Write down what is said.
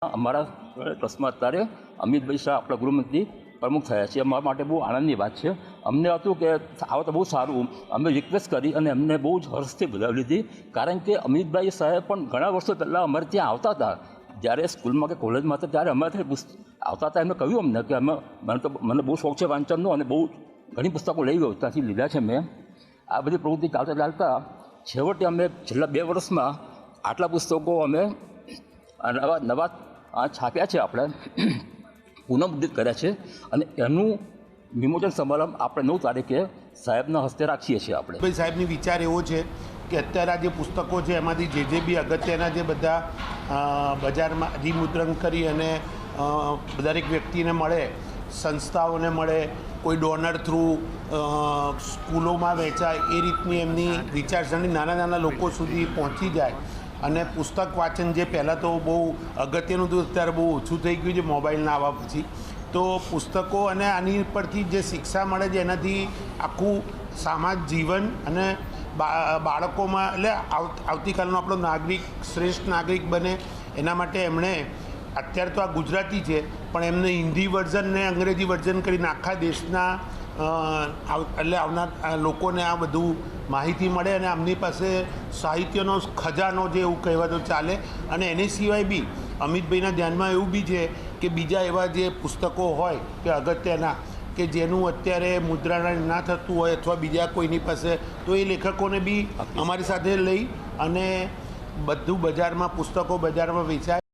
અમારા ટ્રસ્ટમાં અત્યારે અમિતભાઈ શાહ આપણા ગૃહમંત્રી પ્રમુખ થયા છે. અમારા માટે બહુ આનંદની વાત છે. અમને હતું કે આવો તો બહુ સારું. અમે રિક્વેસ્ટ કરી અને એમને બહુ જ હર્ષથી બોલાવી લીધી, કારણ કે અમિતભાઈ સાહેબ પણ ઘણા વર્ષો પહેલાં અમારે ત્યાં આવતા હતા. જ્યારે સ્કૂલમાં કે કોલેજમાં હતા ત્યારે અમારે આવતા હતા. એમને કહ્યું અમને કે મને બહુ શોખ છે વાંચનનો અને બહુ ઘણી પુસ્તકો લઈ ગયો ત્યાંથી લીધા છે મેં. આ બધી પ્રવૃત્તિ ચાલતા છેવટે અમે છેલ્લા 2 વર્ષમાં આટલા પુસ્તકો અમે નવા છાપ્યા છે, આપણે પુનઃમુદ્રિત કર્યા છે અને એનું વિમોચન સમારંભ આપણે 9 તારીખે સાહેબના હસ્તે રાખીએ છીએ. આપણે ભાઈ સાહેબની વિચાર એવો છે કે અત્યારે આ જે પુસ્તકો છે એમાંથી જે બી અગત્યના જે બધા બજારમાં રીમુદ્રણ કરી અને દરેક વ્યક્તિને મળે, સંસ્થાઓને મળે, કોઈ ડોનર થ્રુ સ્કૂલોમાં વેચાય, એ રીતની એમની વિચારસરણી નાના લોકો સુધી પહોંચી જાય. અને પુસ્તક વાંચન જે પહેલાં તો બહુ અગત્યનું હતું, અત્યારે બહુ ઓછું થઈ ગયું છે મોબાઈલના આવવા પછી. તો પુસ્તકો અને આની પરથી જે શિક્ષા મળે છે એનાથી આખું સમાજ જીવન અને બાળકોમાં એટલે આવતીકાલનો આપણો નાગરિક શ્રેષ્ઠ નાગરિક બને એના માટે એમણે અત્યારે તો આ ગુજરાતી છે પણ એમને હિન્દી વર્ઝન ને અંગ્રેજી વર્ઝન કરીને આખા દેશના એટલે આવનાર લોકોને આ બધું માહિતી મળે અને આમની પાસે સાહિત્યનો ખજાનો જે એવું કહેવાતો ચાલે. અને એની સિવાય બી અમિતભાઈના ધ્યાનમાં એવું બી છે કે બીજા એવા જે પુસ્તકો હોય કે અગત્યના કે જેનું અત્યારે મુદ્રણ ના થતું હોય અથવા બીજા કોઈની પાસે, તો એ લેખકોને બી અમારી સાથે લઈ અને બધું બજારમાં પુસ્તકો બજારમાં વેચાય.